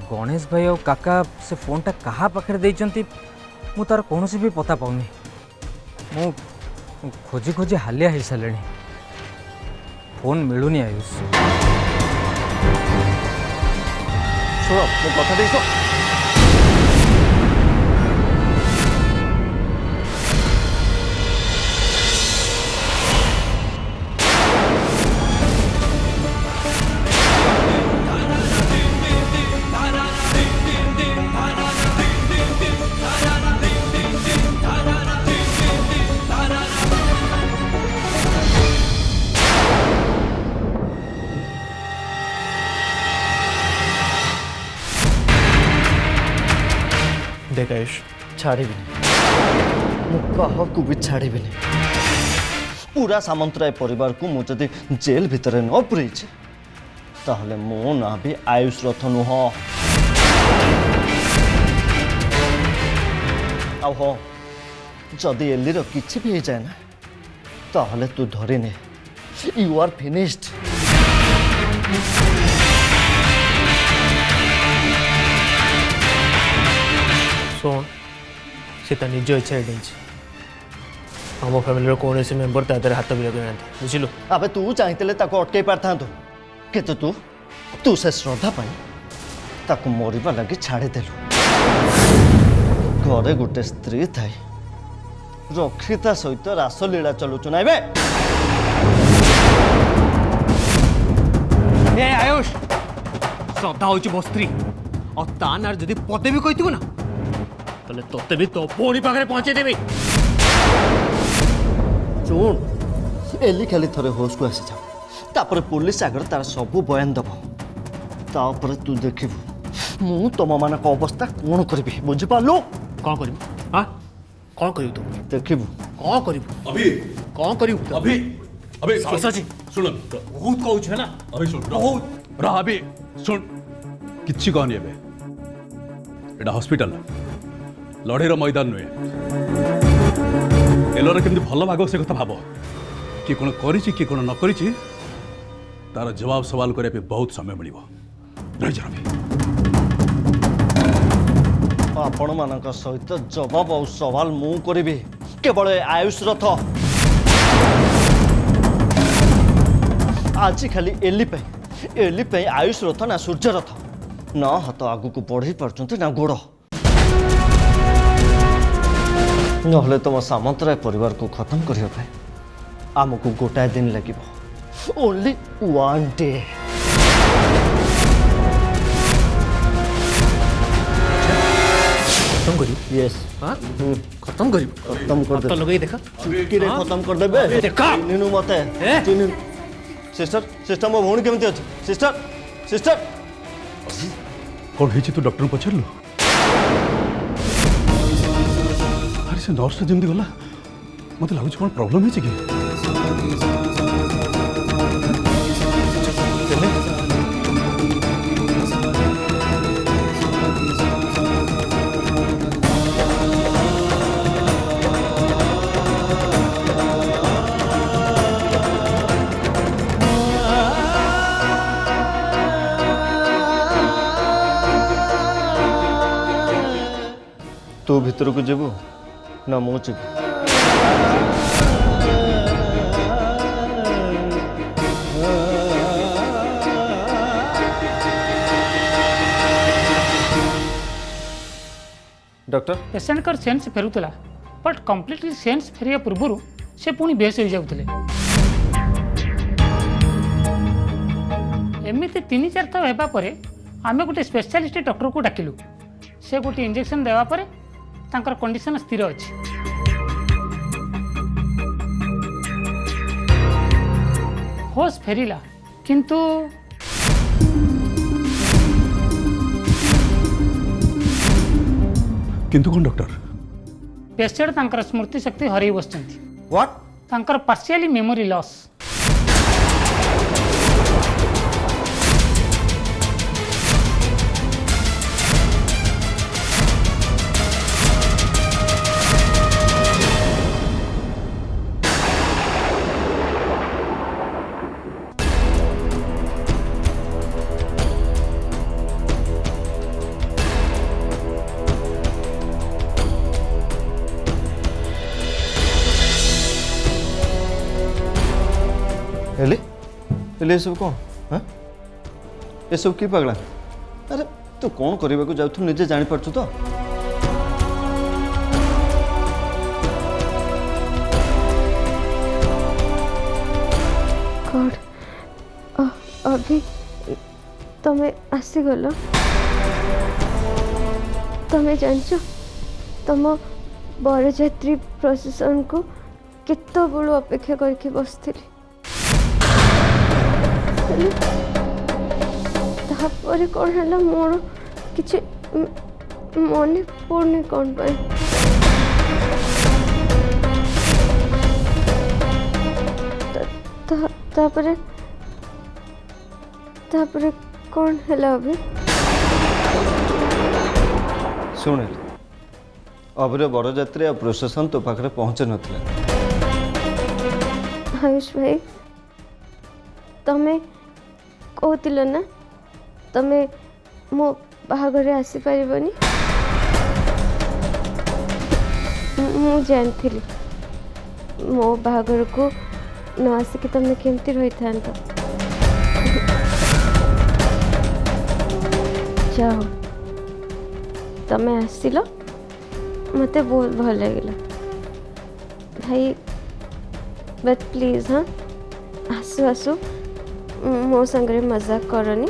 गणेश भाई और काका से फोनटा कहाँ पाखे देइचंती मु तार कौन भी पता पाऊनी। मु खोजी खोजी हालिया हो सारे फोन मिलूनी आयुष। शुण मो कथा देख देख आयुष छाड़ी मुझको भी छाड़ी पूरा सामंतराय परिवार को मुझे जेल भितर न पुरे ताहले मो ना भी आयुष रथ नुह। हाँ जदि एलिर किसी भी हो जाए ना ताहले तू धरी ने यू आर फिनिश्ड। शुण से निज इच्छा आम फैमिली कौन से मेम्बर तादर हाथ भी लगे ना बुझिलु। अबे तू चाहते अटकई पार कि तू तू से श्रद्धा ताकू मरवा लगे छाड़देलु। घरे गोटे स्त्री थाई रक्षिता सहित रासलीला चलुचु ना बे। आयुष श्रद्धा हूँ मो स्त्री और ता ना जदि पदे भी कही ना तो तोते भी तो पुणी पाखे पहुंचे देवी। शुण एली खाली थरे होश को आसी जाओ तापर पुलिस आगर तार सबू बयान दब तापर तू देखिबू मु तुम मान अवस्था कौन करी बुझिपारू। कौन कर कौन कर तू देखिबू कौन कर अभी कौन कर अभी अभी जी सुन बहुत कहूँ है ना अभी सुन बहुत रहा अभी सुन किछि कहनी एबे एटा हॉस्पिटल लड़ेर मैदान नुहे। एलर केमती भल भाग से कथा भाव कि कौन करिछि कि कौन न करिछि तार जवाब सवाल करने बहुत समय मिल आपण मानक सहित जवाब और सवाल मु करी केवल आयुष रथ आज खाली एली पे आयुष रथ ना सूर्य रथ ना हाथ आगु को बढ़ई पार्चंती ना गोड़ नहले तुम सामंतराय परिवार को खत्म करने आमको गोटाए दिन लगे ओनली वन डे। खत्म करी यस खत्म करी खत्म कर दे लगे देखा चुटकी रे खत्म कर देबे देखा निनु मते सिस्टर सिस्टर मो भौणी केमती अछि सिस्टर सिस्टर कौन है तू डॉक्टर पचारू अरे से नर्स जमी गला मत लगुच कौन प्रॉब्लम है कि तू भीतर को जीवु ना मु जीवु डॉक्टर पेसेंट कर सेन्स फेरुला बट कंप्लीटली सेन्स फेरिया पूर्व से पुणी बेस हो जाते एमती 3-4 थर होगापर आम गोटे स्पेशलिस्ट डॉक्टर को डाकिलु से गोटे इंजेक्शन देवापर तांकर कंडीशन स्थिर अच्छी। होश फेरिला किंतु किंतु कौन डॉक्टर पेशेंट तांकर स्मृति शक्ति हरई बसचंती व्हाट तांकर पार्शियली मेमोरी लॉस। हेले सब कौन हाँ ये सब कि पगला अरे तू कौन करने को जाऊ निजे जापारु तो गॉड अभी तमें आसीगल तमें जानच तुम बरजात्री प्रसेसन को केत बड़ू अपेक्षा करके बसती तापर कौन है मोर किसी मन पड़नी कौन पाई तापरे तापरे कौन है अभी शुण अभिर बरजात्री प्रोसेसन तो पाखे पहुँचे नथिला आयुष भाई तमें कहतिल ना तमें मो बाहाघर आसी पारिबनी मु जानती मो बाहाघर को न आसिक तुमने केमती रही था जाओ तमें आसिल मते बहुत भल लगे भाई बट प्लीज हाँ आसु आसु मो संगे मजाक करनी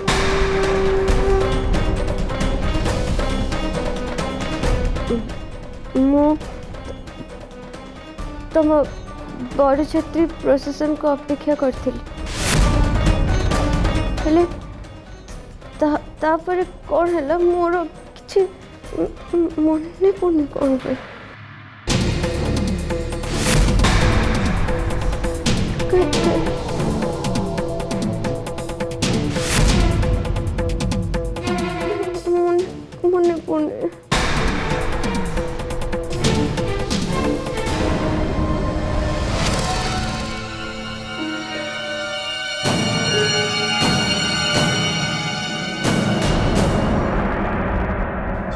मु तुम बरजात्री प्रोसेसन को अपेक्षा करथिल हेले तापर कौन है मोर किसी मन पड़नी कौन पे मन पड़नी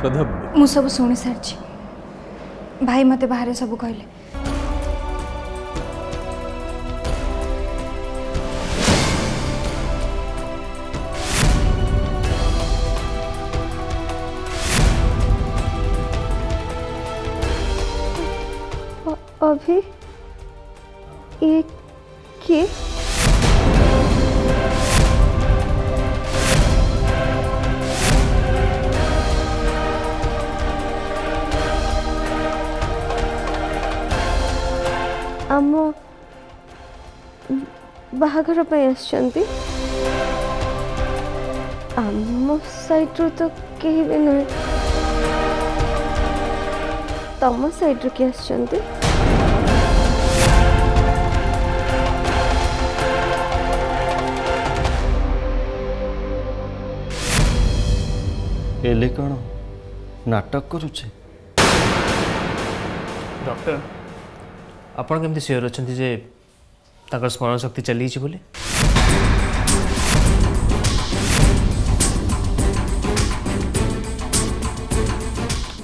श्रद्धा मु सब शुणी सारी भाई मते बाहर सब कहले अभी ये के आम बाहाघर आसचंती आम साइड तो कहीं भी नहीं तम साइड रू किए आसचंती एले कौन नाटक करुचे डॉक्टर आपण केमती सियोर अच्छा जे ताकर स्मरण शक्ति चली बोली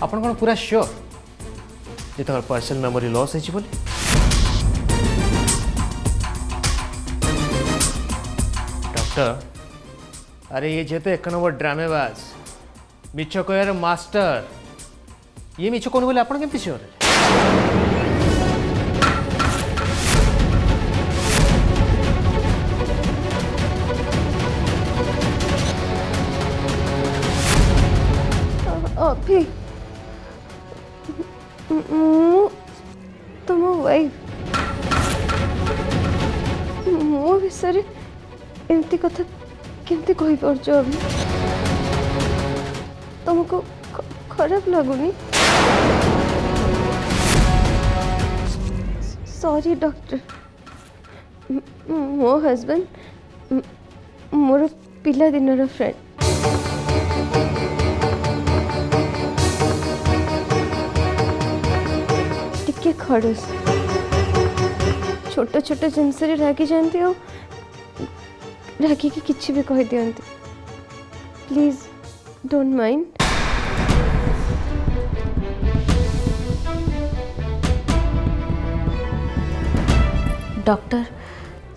आपण कौन पूरा श्योर जे ताकर पार्शियल मेमोरी लॉस है बोली डॉक्टर अरे ये जेते एक नंबर ड्रामेबाज मिछ कहर मास्टर ये मिछ कौन बोले आपण केमती श्योर अभी तुम वाइफ मो विषय एमती कथा केमती कही पार्छ अभी तुमको खराब लगुनी सॉरी डॉक्टर मो हस्बैंड मोर पिला दिनर फ्रेंड टिके खड़ूस छोट छोट जिनस रागी जाती और रागी की किसी भी कह दियंती प्लीज डोंट माइंड डॉक्टर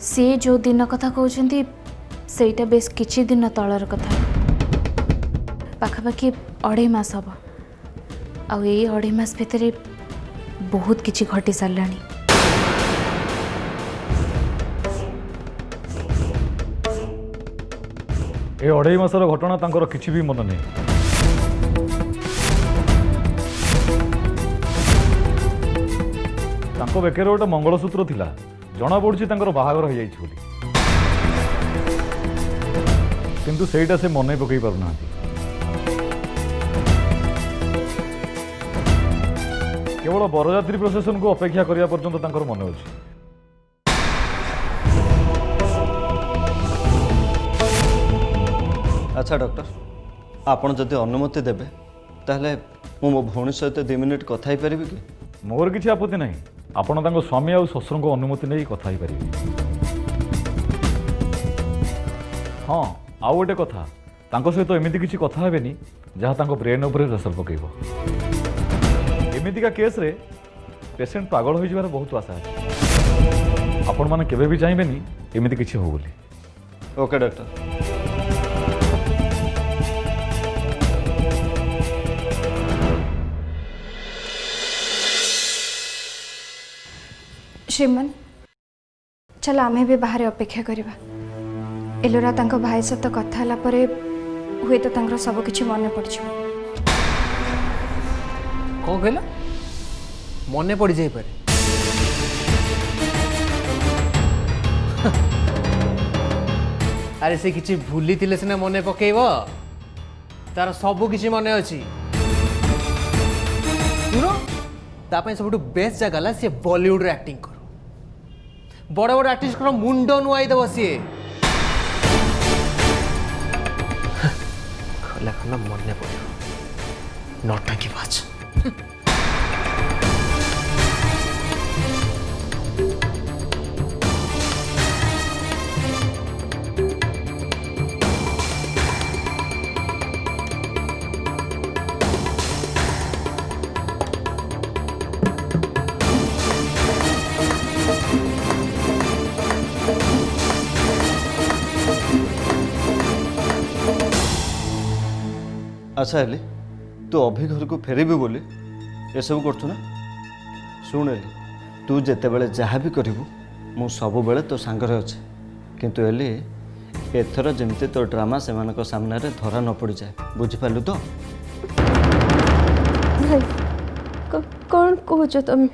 सी जो दिन कथा कहते ସେଇଟା ବେଶ କିଛି ଦିନ ତଳର କଥା। ପାଖାପାଖି 2.5 ମାସ ହେବ। ଆଉ ଏଇ 2.5 ମାସ ଭିତରେ ବହୁତ କିଛି ଘଟି ସାରିଲାଣି। ଏ 2.5 ମାସର ଘଟଣା ତାଙ୍କର କିଛି ବି ମନେ ନାହିଁ। ତାଙ୍କ ବେକରେ ଗୋଟେ ମଙ୍ଗଳସୂତ୍ର ଥିଲା, ଜଣାପଡ଼ୁଛି ତାଙ୍କର ବାହାଘର ହେଇଯାଇଛି ବୋଲି, କିନ୍ତୁ ସେଇଟା ସେ ମନେ ପକାଇ ପାରୁନାହାନ୍ତି। କେବଳ ବରଯାତ୍ରୀ ପ୍ରସେସନକୁ ଅପେକ୍ଷା କରିବା ପର୍ଯ୍ୟନ୍ତ ତାଙ୍କର ମନେ ଅଛି। ଆଚ୍ଛା ଡକ୍ଟର, ଆପଣ ଯଦି ଅନୁମତି ଦେବେ ତାହେଲେ ମୁଁ ମୋ ଭଉଣୀ ସହିତ 2 ମିନିଟ୍ କଥା ହେଇପାରିବି କି? ମୋର କିଛି ଆପତ୍ତି ନାହିଁ। ଆପଣ ତାଙ୍କ ସ୍ୱାମୀ ଆଉ ଶ୍ୱଶୁରଙ୍କ ଅନୁମତି ନେଇ କଥା ହେଇପାରିବେ। ହଁ, ଆଉ ଗୋଟେ କଥା, ତାଙ୍କ ସହିତ ଏମିତି କିଛି କଥା ହେବେନି ଯାହା ତାଙ୍କ ବ୍ରେନ୍ ଉପରେ ପ୍ରେସର ପକାଇବ। ଏମିତିକା କେସ୍ରେ ପେସେଣ୍ଟ ପାଗଳ ହୋଇଯିବାର ବହୁତ ଆଶା ଅଛି। ଆପଣମାନେ କେବେ ବି ଚାହିଁବେନି ଏମିତି କିଛି ହଉ ବୋଲି। Okay doctor. श्रीमान चल आमे भी बाहर अपेक्षा करिबा। एलोरा तांको भाई सहित कथा होला परे हुए तो तांकर सब किछि मने पड़ जिवो। कौन कहला मने पड़ जाई पारे? अरे से किछि भूली थिले सिना मने पकेइबो, तार सब किछि मने अछि। सुनो तापे सबटु बेस्ट जगह ला से बॉलीवुड रे एक्टिंग करो। बड़ बड़ आर्टिस्ट को मुंड नुआई देव सी खला खला मन पड़ो नौटंकी बाज। अच्छा एली, तू अभी घर को फेरबी बोली ये सब करछु ना? शुण एली, तू जेते बेले जहाँ भी करिबू मु सब बेले तो सांगरे अच्छे। किंतु एली एथर जेमती तो ड्रामा सेमानक सामने रे धरा न पड़ जाए, बुझी पालु तो? भाई कौन कहछ तुम?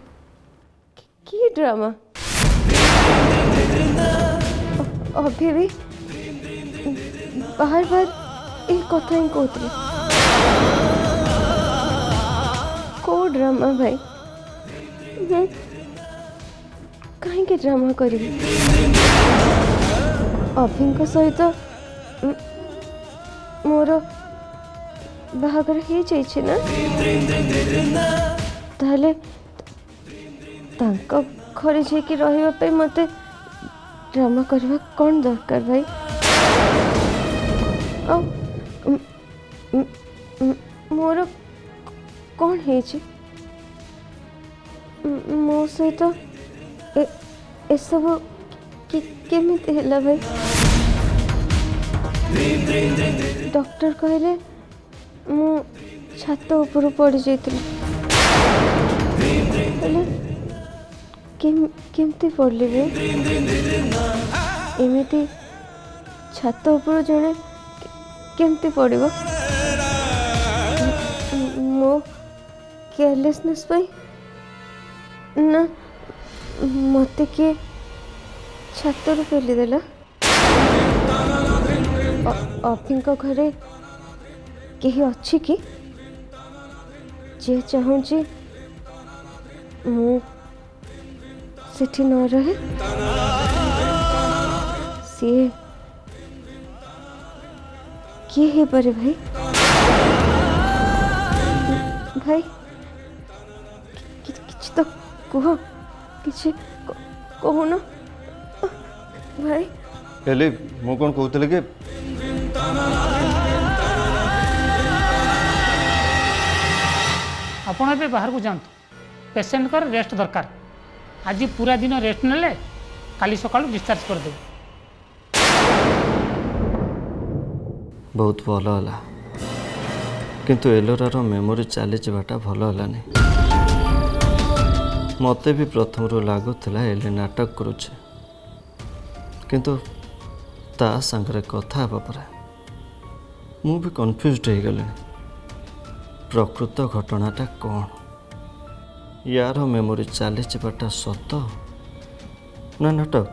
की ड्रामा? अभी भी बार बार एक कथा ही कहते। को ड्रामा भाई? कहीं ड्रामा करी? अभिंक सहित मोर बाहागर हो जाइए ना? ताहले तांका घरे जाकि रहिबा पे मते ड्रामा करवा कौन दरकार भाई? मोर कौन है मो सहित ए सब केमिति हैला भाई? डॉक्टर कहले मु छात ऊपर पड़ जाइतिली। केमती पड़ली भाई? एमिति छात ऊपर जने केमती पड़िबो? मो केयरलेसनेस पाई ना मते के छातर पेली देला? अफिंक घरे केही अच्छी कि जे चाहूँची मु सेठी न रहे? सी किए हे पारे भाई? भाई किछ तो कह, किछ कहून भाई। एली मु कौन कहते कि आपण ए बाहर को जातु। पेसेंट कर रेस्ट दरकार। आज पूरा दिन रेस्ट नेले काली सकाळु डिस्चार्ज कर देबो। बहुत भल है किंतु एलोरार मेमोरी चली जावाटा भल है मत भी प्रथम लगुला एले नाटक करुचे किंतु ता सांगरे कथा हेबा परे मु भी कन्फ्यूज्ड हो गले प्रकृत घटनाटा कौन यार मेमोरी चली जावाटा सत ना नाटक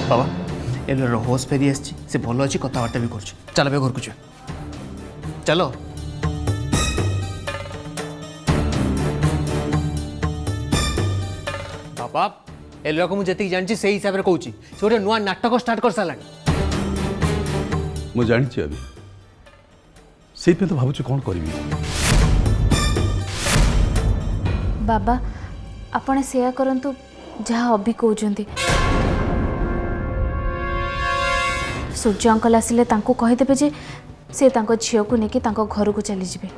बाबा एलोर होश फेरी आसी से भल अच्छी कथबार्ता भी कर चल घर को चलो बाबा एलोरा को मुझे जानची से हिसाब से कहूँ से गोटे नुआ नाटक स्टार्ट कर सारा ମୁଁ ଜାଣିଛି ଅଭି ସେଇଥିପାଇଁ ତ ଭାବୁଛି କ'ଣ କରିବି बाबा आपण सेया करंतु जहाँ अभी कहते सूर्य अंकल आसिले तांको कहीदेवे जे से तांको झील को लेकिन तांको घर को चली जाए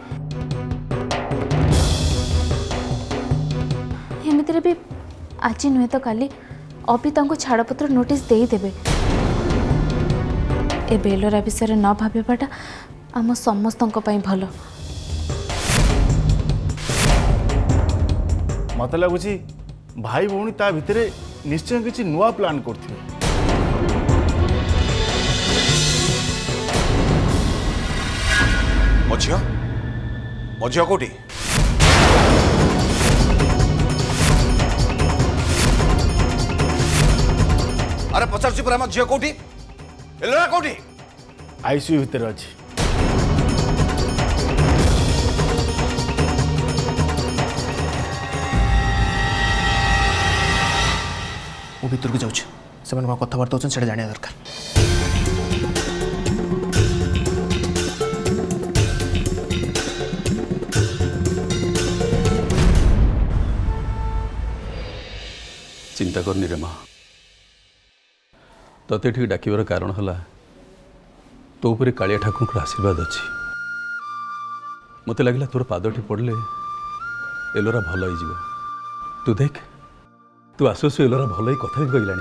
एमती भी आज नुहे तो काली अभी तांको छाड़पत्र नोटिस देदेवे ए बेलोरा विषय न भावाटा आम समस्त भल मत लगुच भाई भौणी ता भितर निश्चय किसी नुआ प्लान करते मो झील कौटी अरे पचार पूरा मो झील कौटी एलोरा कौटी आईसीयू भितर अच्छी वो भीतर को जाऊँ से कथबार्ता होती जाना दरकार चिंता करनी रे माँ तते ठीक डाकिबार कारण है तो उपरे कालिया ठाकुर आशीर्वाद अच्छी मत लगे तोर पादटी पड़े एलोरा भल हो तू देख तू आसु आसु एलोरा भल ही कथा भी कहला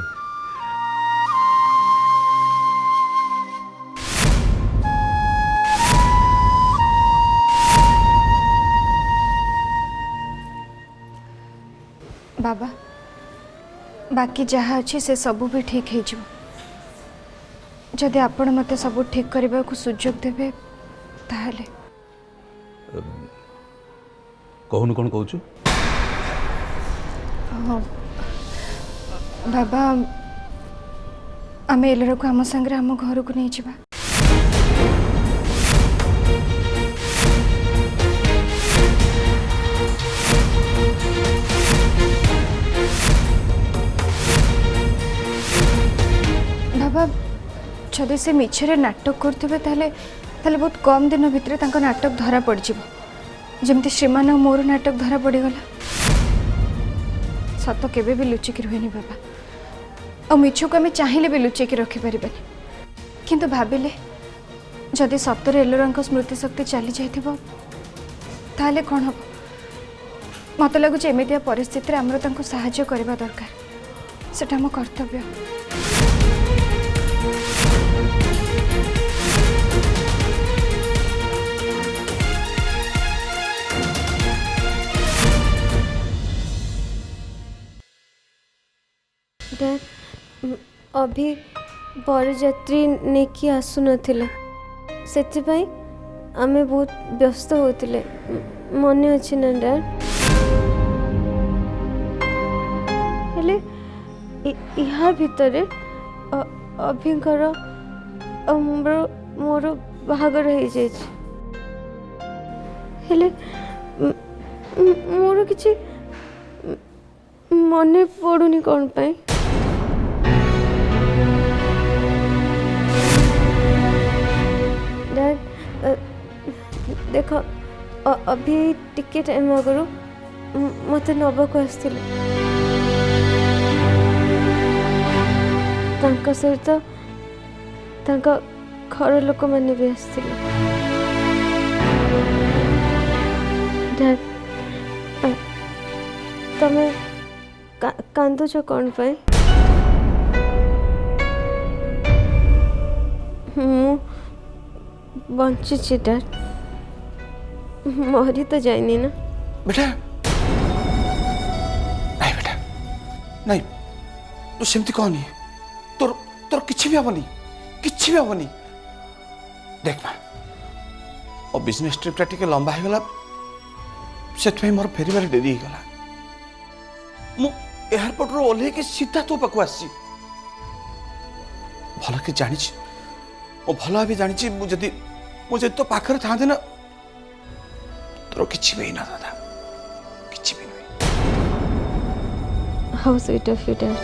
बाबा बाकी जहाँ अच्छी से सबू भी ठीक है जदि आपण मते सब ठीक करने को सुजोग देवे ताहले कहून कौन कहूँ बाबा आम एलोरा को आम संगे आम घर को नहीं जावा बाबा जदि से मिछरे नाटक करते ताले बहुत कम दिन भितर तांको नाटक धरा पड़ जमती श्रीमान और मोर नाटक धरा पड़गला सत केबे भी लुचिकी रुहेनी बाबा और मिछ को आम चाहिए भी लुचेकी रखिपर किंतु भाविले जदि सतर एलोरा स्मृति शक्ति चली जाए कौन हम मत लगुच एमतिया परिस्थिति आमर तांको साहाय्य करबा दरकार सेटा हम कर्तव्य अभी बरजात्री नेकी आसु नथिले सेतिपाई आमे बहुत व्यस्त होतिले मने अछि ना डैड हेले इहा भितरे अभिंकर मोर बाहागर हो जाए हेले मोर किछि मने पड़ुनी कौन पाई डैड देख अभी टिके टाइम आगु मत नबा को आसथिले तांका सहित तांका घर लोक मैंने भी आसथिले डैड तमे कांदुच कौन पाई ବଞ୍ଚିଛି ଡାଡ୍, ମରି ତ ଯାଇନି ନା। बेटा नहीं बेटा नहीं, तू सेमती कहनी, तोर तोर किछि भी हबनी, किछि भी हबनी। देख मां ओ बिजनेस ट्रिप टा टिके लंबा हो गला, सेत मोर फेरबार डेरी हो गला। मु एयरपोर्ट रो ओल्हे के सीधा तो पाकु आसी, भल के जानी ओ भल भी जानी मुझे तो पाखर था ना तोर किछि भी ना दादा, किछि भी नहीं। How sweet of you dad.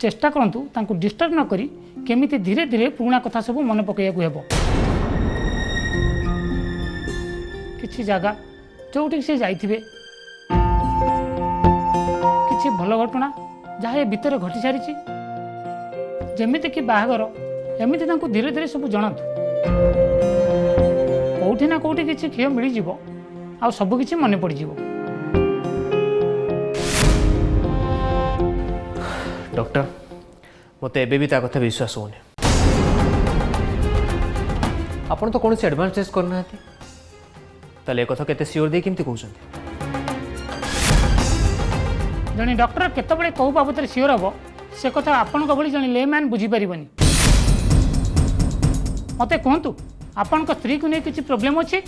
चेष्टा करंतु तांको डिस्टर्ब न करी केमिति धीरे धीरे पुराना कथा सब मन पकैयाकु हेबो। किछि जगह जोठी से जाइथिबे, किछि भल घटना जहाँ भितर घटी सारी, जमिति कि बाहागर एमिति तांको धीरे धीरे सब जणातु। कोठी ना कोठी किछि खियो मिली जिवो, आ सब किछि मने पड़ी जिवो। डॉक्टर मते एबे भी ता कथा विश्वास होने। आपण तो कौन से एडवांस टेस्ट करना है, ताले कथा केते सियोर दे केमती कहउछन। जने डॉक्टर केते बळे कहू बाबत सियोर हबो से कथा आपण को भली जने लेमैन बुझी परिबनी। मते कहंतु आपण को स्त्री को नै किछि प्रॉब्लम अछि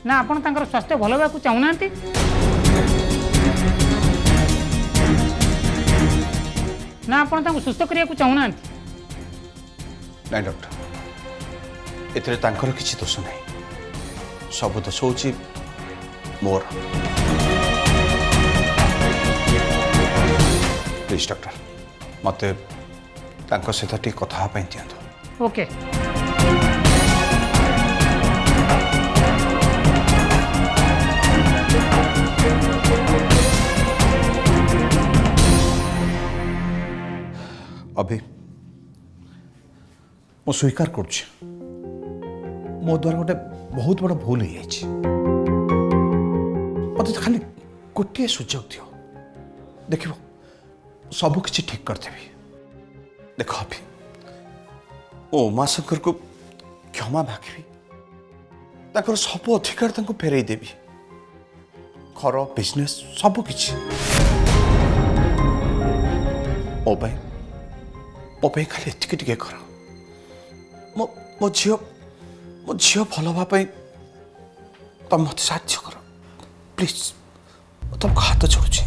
ना, आपण तांकर स्वास्थ्य भलो बाकू चाहुनांती ना, आपण तांको सुस्थ करिया को चाहुनांती। नहीं डॉक्टर, एथरे तांकर किछि दोष नहीं, सब दोष होछि मोर। प्लीज डॉक्टर मते तांको सहित टी कथा पई दियंतु। ओके अभी मो स्वीकार करुछि, मो द्वारा गोटे बहुत बड़ा भूल हो जाइछि। मत खाली गोटे सुजोग दियो, देखिबो सब किछि ठीक कर देबी। देखो अभी ओ उमाशंकर को क्षमा मागिबी, ताकर सब अधिकार तांको फेरई देबी, घर बिजनेस सब किछि ओ भाई मो पे खाली एतिक टिके कर। मो झील भल हवा तुम मत साहाଯ୍य कर प्लीज, तुमको हाथ जोड़ुछि।